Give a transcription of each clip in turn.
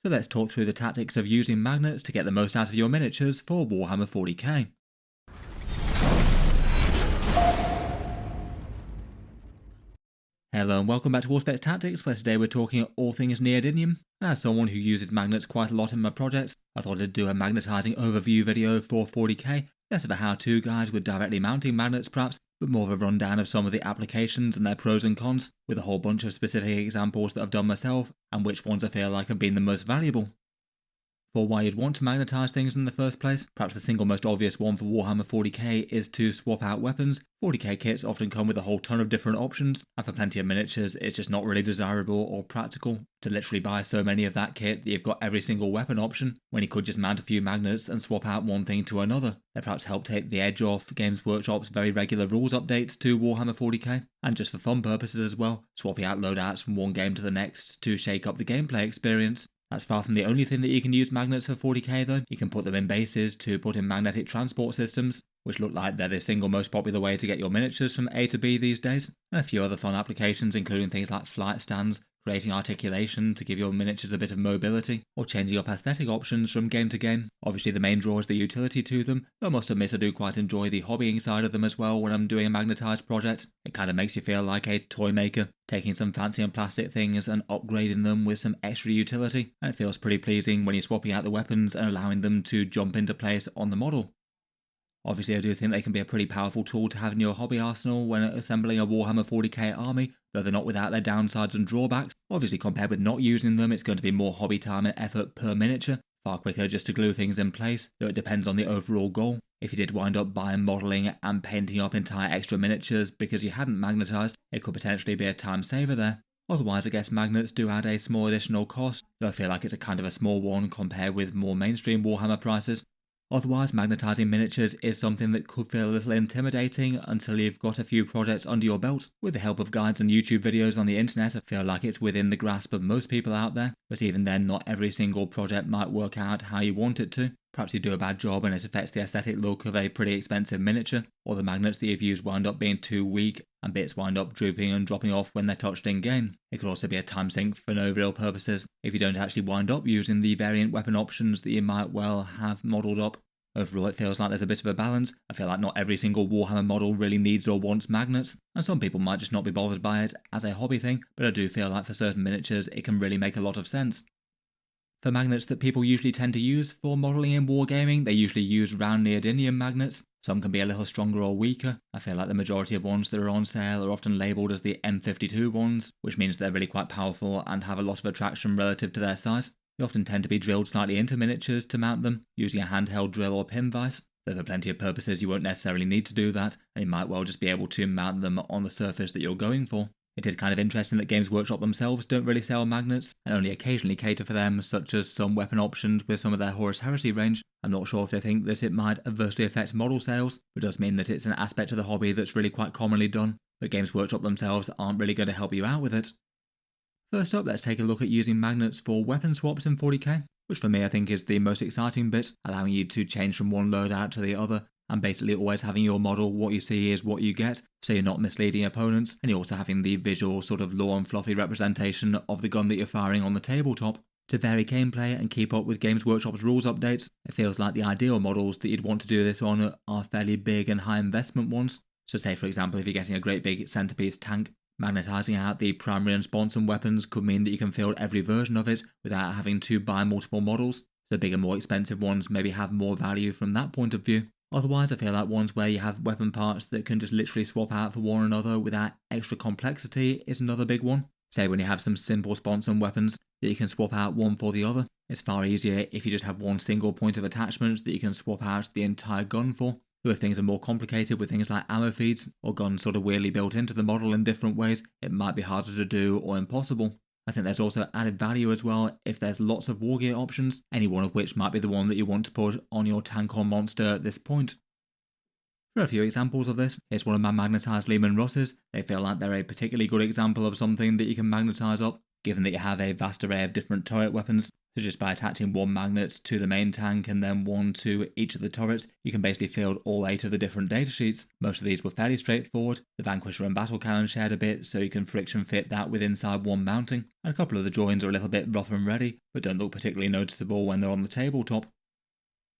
So let's talk through the tactics of using magnets to get the most out of your miniatures for Warhammer 40k. Hello and welcome back to Auspex Tactics, where today we're talking all things neodymium. And as someone who uses magnets quite a lot in my projects, I thought I'd do a magnetizing overview video for 40k, less of a how-to guide with directly mounting magnets perhaps, but more of a rundown of some of the applications and their pros and cons, with a whole bunch of specific examples that I've done myself, and which ones I feel like have been the most valuable. For why you'd want to magnetize things in the first place, perhaps the single most obvious one for Warhammer 40k is to swap out weapons. 40k kits often come with a whole ton of different options, and for plenty of miniatures it's just not really desirable or practical to literally buy so many of that kit that you've got every single weapon option, when you could just mount a few magnets and swap out one thing to another. They perhaps help take the edge off Games Workshop's very regular rules updates to Warhammer 40k, and just for fun purposes as well, swapping out loadouts from one game to the next to shake up the gameplay experience. That's far from the only thing that you can use magnets for 40k though. You can put them in bases to put in magnetic transport systems, which look like they're the single most popular way to get your miniatures from A to B these days, and a few other fun applications including things like flight stands, creating articulation to give your miniatures a bit of mobility, or changing up aesthetic options from game to game. Obviously the main draw is the utility to them, though I must admit I do quite enjoy the hobbying side of them as well when I'm doing a magnetised project. It kind of makes you feel like a toy maker, taking some fancy and plastic things and upgrading them with some extra utility, and it feels pretty pleasing when you're swapping out the weapons and allowing them to jump into place on the model. Obviously, I do think they can be a pretty powerful tool to have in your hobby arsenal when assembling a Warhammer 40k army, though they're not without their downsides and drawbacks. Obviously, compared with not using them, it's going to be more hobby time and effort per miniature, far quicker just to glue things in place, though it depends on the overall goal. If you did wind up buying modelling and painting up entire extra miniatures because you hadn't magnetised, it could potentially be a time saver there. Otherwise, I guess magnets do add a small additional cost, though I feel like it's a kind of a small one compared with more mainstream Warhammer prices. Otherwise, magnetising miniatures is something that could feel a little intimidating until you've got a few projects under your belt. With the help of guides and YouTube videos on the internet, I feel like it's within the grasp of most people out there, but even then not every single project might work out how you want it to. Perhaps you do a bad job and it affects the aesthetic look of a pretty expensive miniature, or the magnets that you've used wind up being too weak and bits wind up drooping and dropping off when they're touched in game. It could also be a time sink for no real purposes if you don't actually wind up using the variant weapon options that you might well have modelled up. Overall, it feels like there's a bit of a balance. I feel like not every single Warhammer model really needs or wants magnets, and some people might just not be bothered by it as a hobby thing, but I do feel like for certain miniatures it can really make a lot of sense. For magnets that people usually tend to use for modelling in wargaming, they usually use round neodymium magnets. Some can be a little stronger or weaker. I feel like the majority of ones that are on sale are often labelled as the M52 ones, which means they're really quite powerful and have a lot of attraction relative to their size. They often tend to be drilled slightly into miniatures to mount them, using a handheld drill or pin vise, though for plenty of purposes you won't necessarily need to do that, and you might well just be able to mount them on the surface that you're going for. It is kind of interesting that Games Workshop themselves don't really sell magnets, and only occasionally cater for them, such as some weapon options with some of their Horus Heresy range. I'm not sure if they think that it might adversely affect model sales, but it does mean that it's an aspect of the hobby that's really quite commonly done, but Games Workshop themselves aren't really going to help you out with it. First up, let's take a look at using magnets for weapon swaps in 40k, which for me I think is the most exciting bit, allowing you to change from one loadout to the other, and basically always having your model, what you see is what you get, so you're not misleading opponents, and you're also having the visual sort of law and fluffy representation of the gun that you're firing on the tabletop. To vary gameplay and keep up with Games Workshop's rules updates, it feels like the ideal models that you'd want to do this on are fairly big and high investment ones. So say for example if you're getting a great big centerpiece tank, magnetising out the primary and sponson weapons could mean that you can field every version of it without having to buy multiple models, so bigger more expensive ones maybe have more value from that point of view. Otherwise I feel like ones where you have weapon parts that can just literally swap out for one another without extra complexity is another big one. Say when you have some simple sponson weapons that you can swap out one for the other, it's far easier if you just have one single point of attachment that you can swap out the entire gun for. If things are more complicated with things like ammo feeds, or guns sort of weirdly built into the model in different ways, it might be harder to do or impossible. I think there's also added value as well if there's lots of war gear options, any one of which might be the one that you want to put on your tank or monster at this point. For a few examples of this, here's one of my magnetised Lehman Russes. They feel like they're a particularly good example of something that you can magnetise up, given that you have a vast array of different turret weapons, So just by attaching one magnet to the main tank and then one to each of the turrets, you can basically field all 8 of the different datasheets. Most of these were fairly straightforward. The Vanquisher and Battle Cannon shared a bit, so you can friction fit that with inside one mounting. And a couple of the drawings are a little bit rough and ready, but don't look particularly noticeable when they're on the tabletop.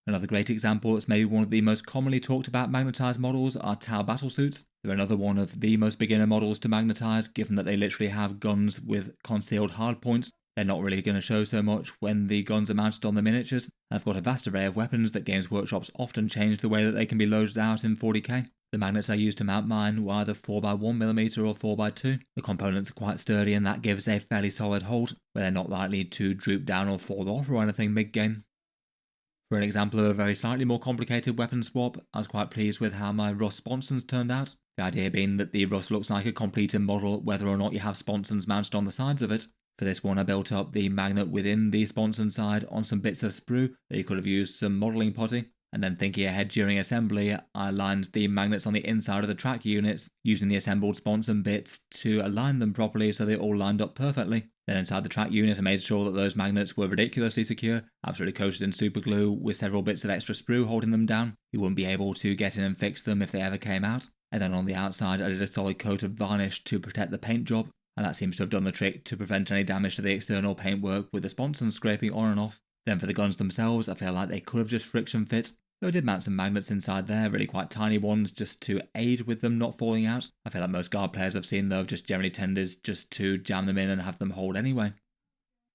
Another great example that's maybe one of the most commonly talked about magnetized models are Tau battlesuits. They're another one of the most beginner models to magnetize, given that they literally have guns with concealed hardpoints. They're not really going to show so much when the guns are mounted on the miniatures. I've got a vast array of weapons that Games Workshop's often change the way that they can be loaded out in 40k. The magnets I used to mount mine were either 4x1mm or 4x2. The components are quite sturdy and that gives a fairly solid hold, where they're not likely to droop down or fall off or anything mid-game. For an example of a very slightly more complicated weapon swap, I was quite pleased with how my Rust sponsons turned out. The idea being that the Rust looks like a completed model whether or not you have sponsons mounted on the sides of it. For this one I built up the magnet within the sponson side on some bits of sprue that you could have used some modelling putty, and then thinking ahead during assembly I aligned the magnets on the inside of the track units using the assembled sponson bits to align them properly so they all lined up perfectly. Then inside the track unit I made sure that those magnets were ridiculously secure, absolutely coated in super glue with several bits of extra sprue holding them down. You wouldn't be able to get in and fix them if they ever came out. And then on the outside I did a solid coat of varnish to protect the paint job, and that seems to have done the trick to prevent any damage to the external paintwork with the sponsons scraping on and off. Then for the guns themselves, I feel like they could have just friction fit, though I did mount some magnets inside there, really quite tiny ones, just to aid with them not falling out. I feel like most guard players I've seen though have just generally tended just to jam them in and have them hold anyway.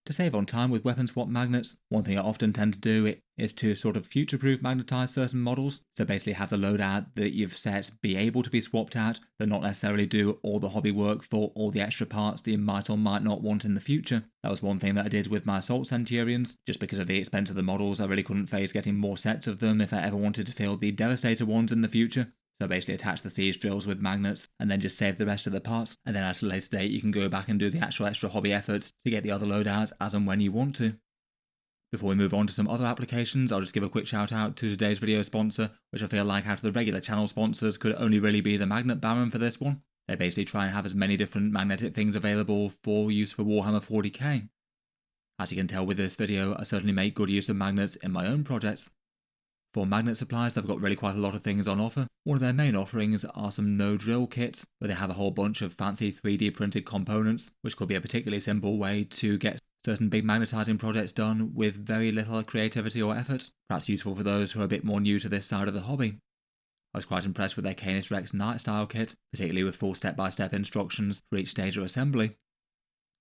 To save on time with weapon swap magnets, one thing I often tend to do is to sort of future-proof magnetize certain models, so basically have the loadout that you've set be able to be swapped out, but not necessarily do all the hobby work for all the extra parts that you might or might not want in the future. That was one thing that I did with my Assault Centurions. Just because of the expense of the models, I really couldn't face getting more sets of them if I ever wanted to field the Devastator ones in the future. So basically attach the siege drills with magnets and then just save the rest of the parts, and then at a later date you can go back and do the actual extra hobby efforts to get the other loadouts as and when you want to. Before we move on to some other applications, I'll just give a quick shout out to today's video sponsor, which I feel like out of the regular channel sponsors could only really be the Magnet Baron for this one. They basically try and have as many different magnetic things available for use for Warhammer 40k. As you can tell with this video, I certainly make good use of magnets in my own projects. For magnet supplies, they've got really quite a lot of things on offer. One of their main offerings are some no drill kits, where they have a whole bunch of fancy 3D printed components, which could be a particularly simple way to get certain big magnetizing projects done with very little creativity or effort, perhaps useful for those who are a bit more new to this side of the hobby. I was quite impressed with their Canis Rex Knight style kit, particularly with full step-by-step instructions for each stage of assembly.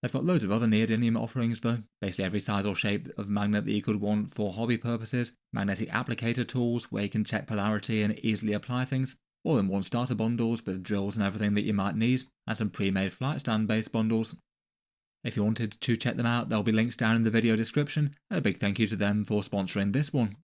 They've got loads of other neodymium offerings though, basically every size or shape of magnet that you could want for hobby purposes, magnetic applicator tools where you can check polarity and easily apply things, all-in-one starter bundles with drills and everything that you might need, and some pre-made flight stand based bundles. If you wanted to check them out, there'll be links down in the video description, and a big thank you to them for sponsoring this one.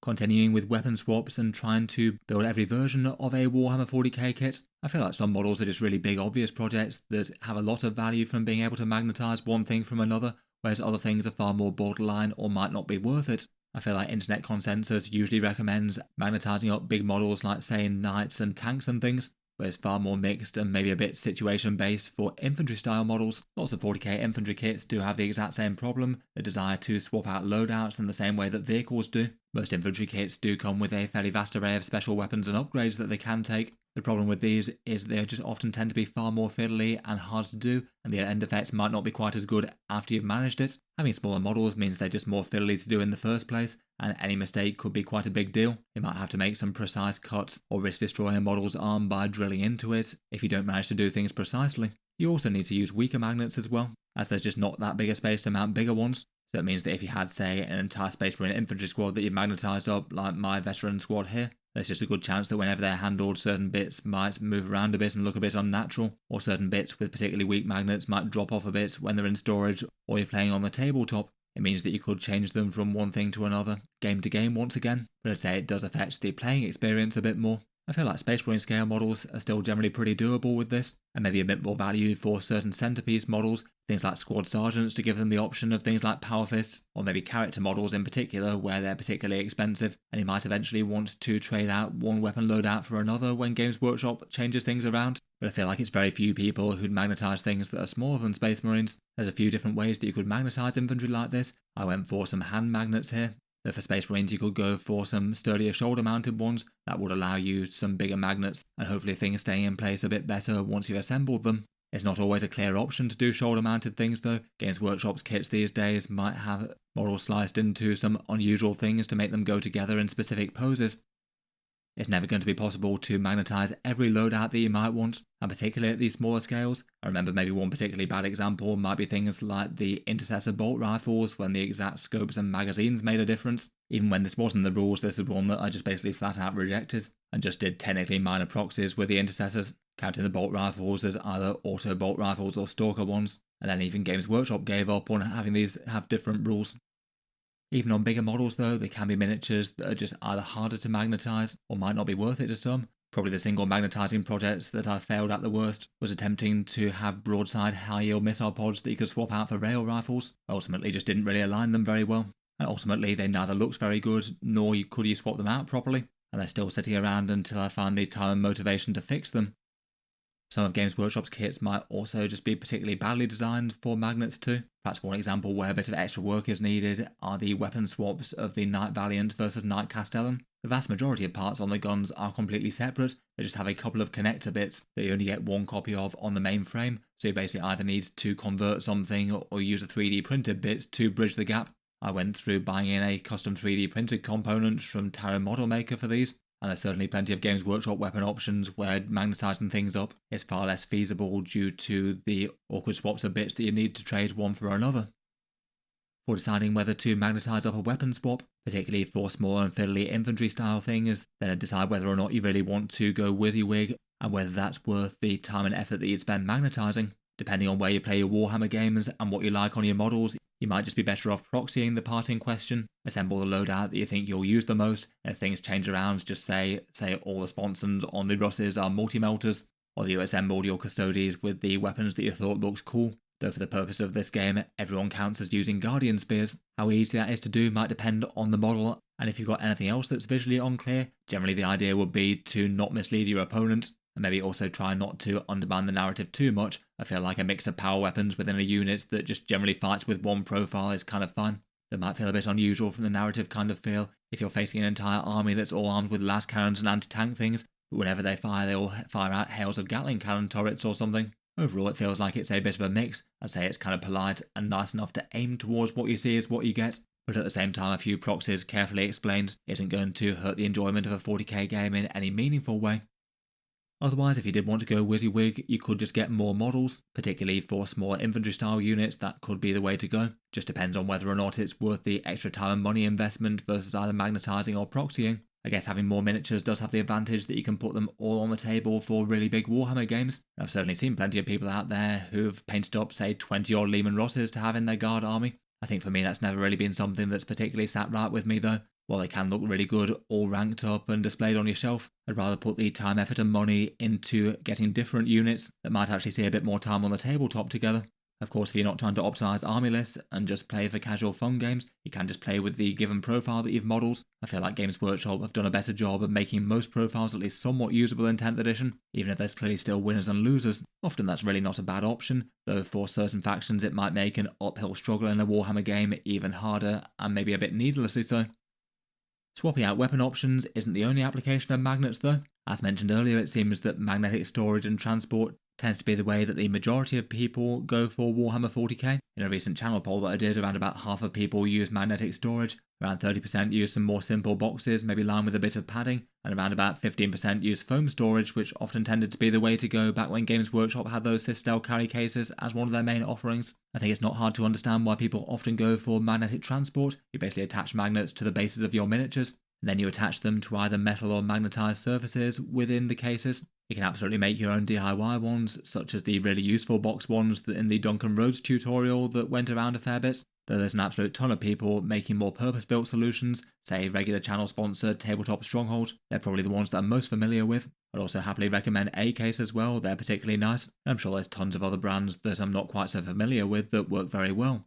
Continuing with weapon swaps and trying to build every version of a Warhammer 40k kit, I feel like some models are just really big obvious projects that have a lot of value from being able to magnetize one thing from another, whereas other things are far more borderline or might not be worth it. I feel like internet consensus usually recommends magnetizing up big models like say knights and tanks and things, but it's far more mixed and maybe a bit situation based for infantry style models. Lots of 40k infantry kits do have the exact same problem, the desire to swap out loadouts in the same way that vehicles do. Most infantry kits do come with a fairly vast array of special weapons and upgrades that they can take. The problem with these is they just often tend to be far more fiddly and hard to do, and the end effects might not be quite as good after you've managed it. Having smaller models means they're just more fiddly to do in the first place, and any mistake could be quite a big deal. You might have to make some precise cuts or risk destroying a model's arm by drilling into it if you don't manage to do things precisely. You also need to use weaker magnets as well, as there's just not that big a space to mount bigger ones. So it means that if you had, say, an entire Space Marine infantry squad that you've magnetized up, like my veteran squad here, there's just a good chance that whenever they're handled, certain bits might move around a bit and look a bit unnatural, or certain bits with particularly weak magnets might drop off a bit when they're in storage or you're playing on the tabletop. It means that you could change them from one thing to another, game to game once again, but I'd say it does affect the playing experience a bit more. I feel like Space Marine scale models are still generally pretty doable with this, and maybe a bit more value for certain centerpiece models, things like squad sergeants to give them the option of things like power fists, or maybe character models in particular where they're particularly expensive, and you might eventually want to trade out one weapon loadout for another when Games Workshop changes things around. But I feel like it's very few people who'd magnetise things that are smaller than Space Marines. There's a few different ways that you could magnetise infantry like this. I went for some hand magnets here. So for Space Marines you could go for some sturdier shoulder mounted ones that would allow you some bigger magnets and hopefully things stay in place a bit better once you've assembled them. It's not always a clear option to do shoulder mounted things though. Games Workshop's kits these days might have models sliced into some unusual things to make them go together in specific poses. It's never going to be possible to magnetise every loadout that you might want, and particularly at these smaller scales. I remember maybe one particularly bad example might be things like the Intercessor bolt rifles when the exact scopes and magazines made a difference. Even when this wasn't the rules, this is one that I just basically flat out rejected, and just did technically minor proxies with the Intercessors, counting the bolt rifles as either auto bolt rifles or stalker ones, and then even Games Workshop gave up on having these have different rules. Even on bigger models though, there can be miniatures that are just either harder to magnetise or might not be worth it to some. Probably the single magnetising projects that I failed at the worst was attempting to have broadside high-yield missile pods that you could swap out for rail rifles. I ultimately just didn't really align them very well, and ultimately they neither looked very good nor could you swap them out properly, and they're still sitting around until I found the time and motivation to fix them. Some of Games Workshop's kits might also just be particularly badly designed for magnets too. Perhaps one example where a bit of extra work is needed are the weapon swaps of the Knight Valiant versus Knight Castellan. The vast majority of parts on the guns are completely separate, they just have a couple of connector bits that you only get one copy of on the main frame, so you basically either need to convert something or use a 3D printed bit to bridge the gap. I went through buying in a custom 3D printed component from Tarot Model Maker for these, and there's certainly plenty of Games Workshop weapon options where magnetising things up is far less feasible due to the awkward swaps of bits that you need to trade one for another. For deciding whether to magnetise up a weapon swap, particularly for smaller and fiddly infantry style things, then decide whether or not you really want to go WYSIWYG and whether that's worth the time and effort that you'd spend magnetising. Depending on where you play your Warhammer games and what you like on your models, you might just be better off proxying the part in question, assemble the loadout that you think you'll use the most, and if things change around, just say all the sponsons on the Russes are multi-melters, or that you assembled your Custodes with the weapons that you thought looks cool. Though for the purpose of this game, everyone counts as using Guardian Spears. How easy that is to do might depend on the model, and if you've got anything else that's visually unclear, generally the idea would be to not mislead your opponent, and maybe also try not to undermine the narrative too much. I feel like a mix of power weapons within a unit that just generally fights with one profile is kind of fun. That might feel a bit unusual from the narrative kind of feel if you're facing an entire army that's all armed with las cannons and anti-tank things, but whenever they all fire out hails of Gatling cannon turrets or something. Overall it feels like it's a bit of a mix. I'd say it's kind of polite and nice enough to aim towards what you see is what you get, but at the same time a few proxies carefully explained isn't going to hurt the enjoyment of a 40k game in any meaningful way. Otherwise, if you did want to go WYSIWYG, you could just get more models, particularly for smaller infantry style units. That could be the way to go. Just depends on whether or not it's worth the extra time and money investment versus either magnetising or proxying. I guess having more miniatures does have the advantage that you can put them all on the table for really big Warhammer games. I've certainly seen plenty of people out there who've painted up, say, 20 odd Lehman Rosses to have in their guard army. I think for me that's never really been something that's particularly sat right with me though. While they can look really good all ranked up and displayed on your shelf, I'd rather put the time, effort and money into getting different units that might actually see a bit more time on the tabletop together. Of course, if you're not trying to optimise army lists and just play for casual fun games, you can just play with the given profile that you've modelled. I feel like Games Workshop have done a better job of making most profiles at least somewhat usable in 10th edition, even if there's clearly still winners and losers. Often that's really not a bad option, though for certain factions it might make an uphill struggle in a Warhammer game even harder, and maybe a bit needlessly so. Swapping out weapon options isn't the only application of magnets though. As mentioned earlier, it seems that magnetic storage and transport tends to be the way that the majority of people go for Warhammer 40k. In a recent channel poll that I did, around about half of people use magnetic storage, around 30% use some more simple boxes, maybe lined with a bit of padding, and around about 15% use foam storage, which often tended to be the way to go back when Games Workshop had those Citadel carry cases as one of their main offerings. I think it's not hard to understand why people often go for magnetic transport. You basically attach magnets to the bases of your miniatures. and then you attach them to either metal or magnetized surfaces within the cases. You can absolutely make your own DIY ones, such as the really useful box ones in the Duncan Rhodes tutorial that went around a fair bit. Though there's an absolute ton of people making more purpose-built solutions, say regular channel sponsor Tabletop Stronghold. They're probably the ones that I'm most familiar with. I'd also happily recommend A-Case as well, they're particularly nice. I'm sure there's tons of other brands that I'm not quite so familiar with that work very well.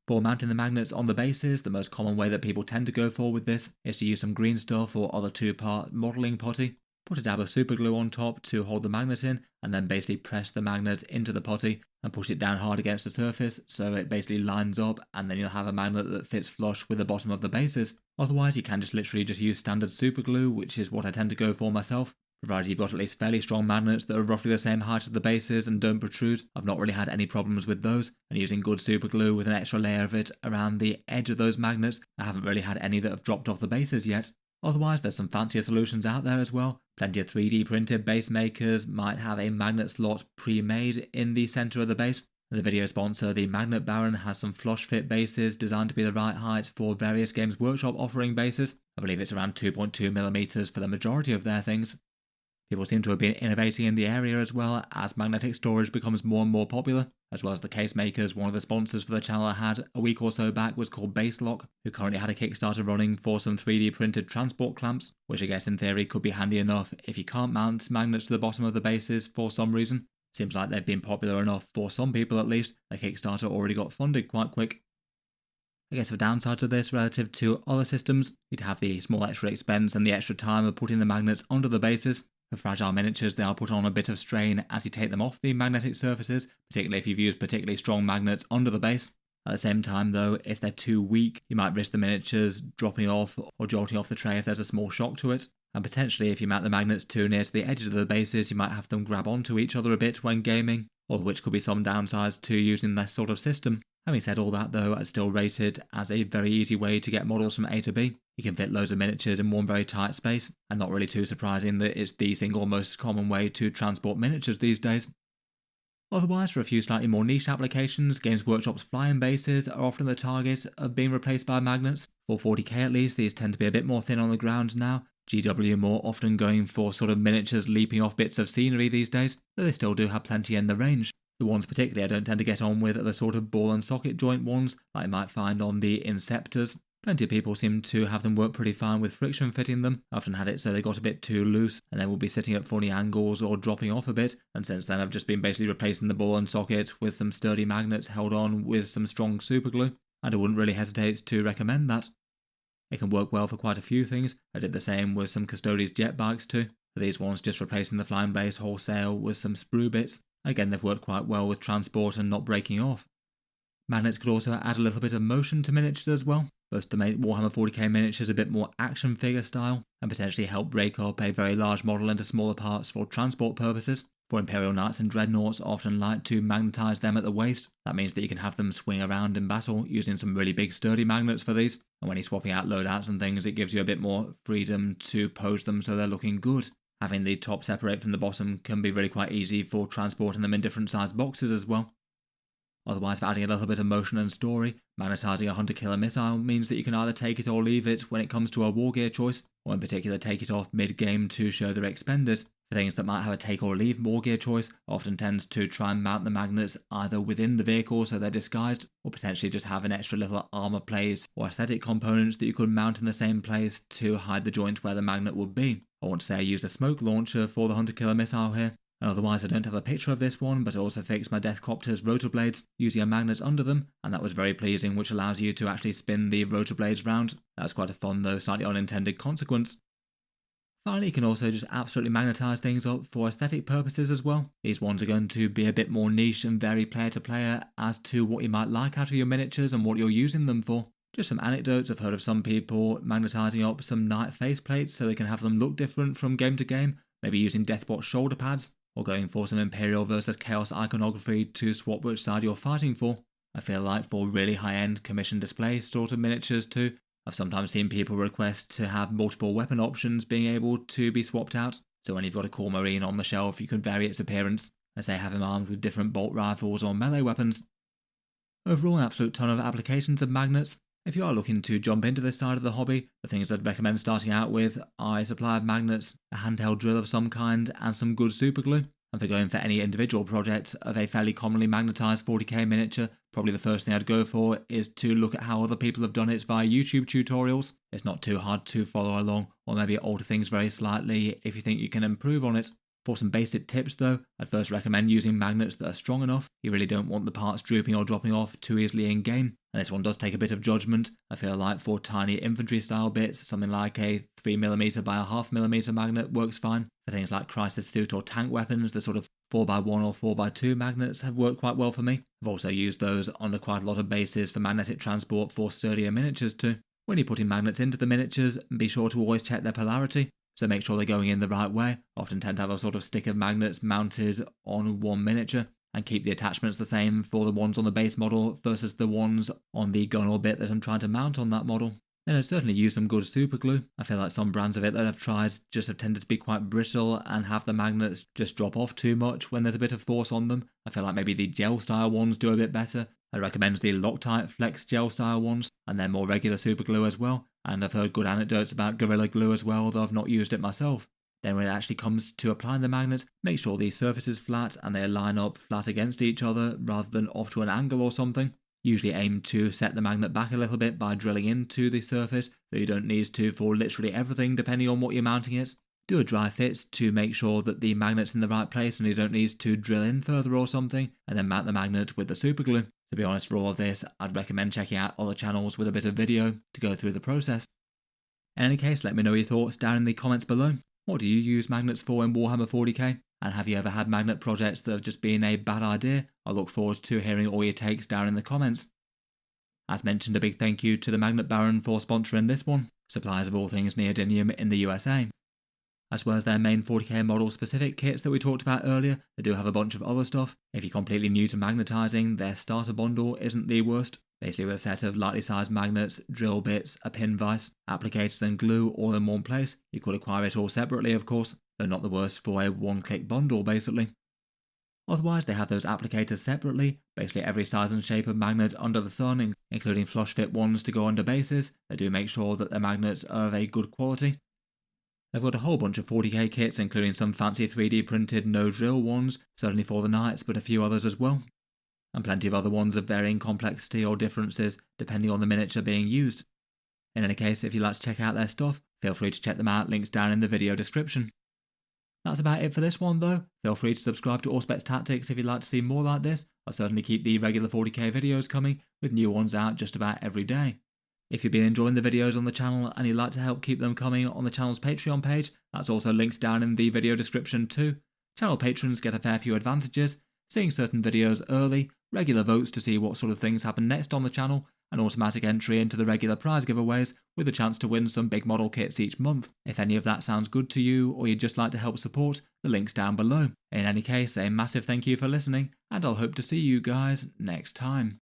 For mounting the magnets on the bases, the most common way that people tend to go for with this is to use some green stuff or other 2-part modelling putty. Put a dab of super glue on top to hold the magnet in, and then basically press the magnet into the putty and push it down hard against the surface so it basically lines up, and then you'll have a magnet that fits flush with the bottom of the bases. Otherwise, you can literally just use standard super glue, which is what I tend to go for myself. Provided you've got at least fairly strong magnets that are roughly the same height as the bases and don't protrude. I've not really had any problems with those, and using good super glue with an extra layer of it around the edge of those magnets, I haven't really had any that have dropped off the bases yet. Otherwise, there's some fancier solutions out there as well. Plenty of 3D printed base makers might have a magnet slot pre-made in the centre of the base. The video sponsor, the Magnet Baron, has some flush fit bases designed to be the right height for various Games Workshop offering bases. I believe it's around 2.2mm for the majority of their things. People seem to have been innovating in the area as well as magnetic storage becomes more and more popular, as well as the case makers. One of the sponsors for the channel I had a week or so back was called Baselock, who currently had a Kickstarter running for some 3D printed transport clamps, which I guess in theory could be handy enough if you can't mount magnets to the bottom of the bases for some reason. Seems like they've been popular enough for some people at least. The Kickstarter already got funded quite quick. I guess the downside to this relative to other systems, you'd have the small extra expense and the extra time of putting the magnets onto the bases. For fragile miniatures, they are put on a bit of strain as you take them off the magnetic surfaces, particularly if you've used particularly strong magnets under the base. At the same time though, if they're too weak, you might risk the miniatures dropping off or jolting off the tray if there's a small shock to it. And potentially if you mount the magnets too near to the edges of the bases, you might have them grab onto each other a bit when gaming, all of which could be some downsides to using this sort of system. Having said all that though, I'd still rate it as a very easy way to get models from A to B. You can fit loads of miniatures in one very tight space, and not really too surprising that it's the single most common way to transport miniatures these days. Otherwise, for a few slightly more niche applications, Games Workshop's flying bases are often the target of being replaced by magnets. For 40k at least, these tend to be a bit more thin on the ground now. GW more often going for sort of miniatures leaping off bits of scenery these days, though they still do have plenty in the range. The ones particularly I don't tend to get on with are the sort of ball and socket joint ones like you might find on the Inceptors. Plenty of people seem to have them work pretty fine with friction fitting them. I often had it so they got a bit too loose and they will be sitting at funny angles or dropping off a bit, and since then I've just been basically replacing the ball and socket with some sturdy magnets held on with some strong super glue, and I wouldn't really hesitate to recommend that. It can work well for quite a few things. I did the same with some Custodes jet bikes too. For these ones, just replacing the flying base wholesale with some sprue bits. Again, they've worked quite well with transport and not breaking off. Magnets could also add a little bit of motion to miniatures as well, both to make Warhammer 40k miniatures a bit more action figure style, and potentially help break up a very large model into smaller parts for transport purposes. For Imperial Knights and Dreadnoughts, often like to magnetize them at the waist. That means that you can have them swing around in battle using some really big sturdy magnets for these, and when you're swapping out loadouts and things, it gives you a bit more freedom to pose them so they're looking good. Having the top separate from the bottom can be really quite easy for transporting them in different sized boxes as well. Otherwise, for adding a little bit of motion and story, magnetizing a hunter-killer missile means that you can either take it or leave it when it comes to a war gear choice, or in particular take it off mid-game to show they're expended. For things that might have a take or leave war gear choice, often tends to try and mount the magnets either within the vehicle so they're disguised, or potentially just have an extra little armor plate or aesthetic components that you could mount in the same place to hide the joint where the magnet would be. I want to say I used a smoke launcher for the hunter-killer missile here. And otherwise I don't have a picture of this one, but I also fixed my Deathcopter's rotor blades using a magnet under them, and that was very pleasing, which allows you to actually spin the rotor blades round. That's quite a fun though slightly unintended consequence. Finally, you can also just absolutely magnetize things up for aesthetic purposes as well. These ones are going to be a bit more niche and vary player to player as to what you might like out of your miniatures and what you're using them for. Just some anecdotes. I've heard of some people magnetizing up some knight faceplates so they can have them look different from game to game, maybe using Deathbot shoulder pads, or going for some Imperial versus Chaos iconography to swap which side you're fighting for. I feel like for really high-end commission display sort of miniatures too, I've sometimes seen people request to have multiple weapon options being able to be swapped out, so when you've got a cool Marine on the shelf you can vary its appearance, as they have him armed with different bolt rifles or melee weapons. Overall, an absolute ton of applications of magnets. If you are looking to jump into this side of the hobby, the things I'd recommend starting out with are a supply of magnets, a handheld drill of some kind, and some good superglue. And for going for any individual project of a fairly commonly magnetised 40k miniature, probably the first thing I'd go for is to look at how other people have done it via YouTube tutorials. It's not too hard to follow along, or maybe alter things very slightly if you think you can improve on it. For some basic tips though, I'd first recommend using magnets that are strong enough. You really don't want the parts drooping or dropping off too easily in game, and this one does take a bit of judgment. I feel like for tiny infantry style bits, something like a 3mm by a 0.5mm magnet works fine. For things like crisis suit or tank weapons, the sort of 4x1 or 4x2 magnets have worked quite well for me. I've also used those on quite a lot of bases for magnetic transport for sturdier miniatures too. When you're putting magnets into the miniatures, be sure to always check their polarity. So make sure they're going in the right way. I often tend to have a sort of stick of magnets mounted on one miniature, and keep the attachments the same for the ones on the base model versus the ones on the gun or bit that I'm trying to mount on that model. Then I'd certainly use some good super glue. I feel like some brands of it that I've tried just have tended to be quite brittle and have the magnets just drop off too much when there's a bit of force on them. I feel like maybe the gel style ones do a bit better. I recommend the Loctite Flex gel style ones, and then more regular super glue as well. And I've heard good anecdotes about Gorilla Glue as well, though I've not used it myself. Then when it actually comes to applying the magnet, make sure the surface is flat and they line up flat against each other rather than off to an angle or something. Usually aim to set the magnet back a little bit by drilling into the surface, though you don't need to for literally everything depending on what you're mounting it. Do a dry fit to make sure that the magnet's in the right place and you don't need to drill in further or something, and then mount the magnet with the super glue. To be honest, for all of this, I'd recommend checking out other channels with a bit of video to go through the process. In any case, let me know your thoughts down in the comments below. What do you use magnets for in Warhammer 40k? And have you ever had magnet projects that have just been a bad idea? I look forward to hearing all your takes down in the comments. As mentioned, a big thank you to the Magnet Baron for sponsoring this one, suppliers of all things neodymium in the USA. As well as their main 40k model specific kits that we talked about earlier, they do have a bunch of other stuff. If you're completely new to magnetising, their starter bundle isn't the worst. Basically with a set of lightly sized magnets, drill bits, a pin vise, applicators and glue all in one place. You could acquire it all separately of course, though not the worst for a one-click bundle basically. Otherwise they have those applicators separately, basically every size and shape of magnet under the sun, including flush fit ones to go under bases. They do make sure that their magnets are of a good quality. They've got a whole bunch of 40k kits, including some fancy 3D printed no drill ones, certainly for the knights, but a few others as well. And plenty of other ones of varying complexity or differences depending on the miniature being used. In any case, if you'd like to check out their stuff, feel free to check them out, links down in the video description. That's about it for this one though. Feel free to subscribe to Auspex Tactics if you'd like to see more like this. I'll certainly keep the regular 40k videos coming, with new ones out just about every day. If you've been enjoying the videos on the channel and you'd like to help keep them coming on the channel's Patreon page, that's also linked down in the video description too. Channel patrons get a fair few advantages, seeing certain videos early, regular votes to see what sort of things happen next on the channel, and automatic entry into the regular prize giveaways with a chance to win some big model kits each month. If any of that sounds good to you or you'd just like to help support, the link's down below. In any case, a massive thank you for listening, and I'll hope to see you guys next time.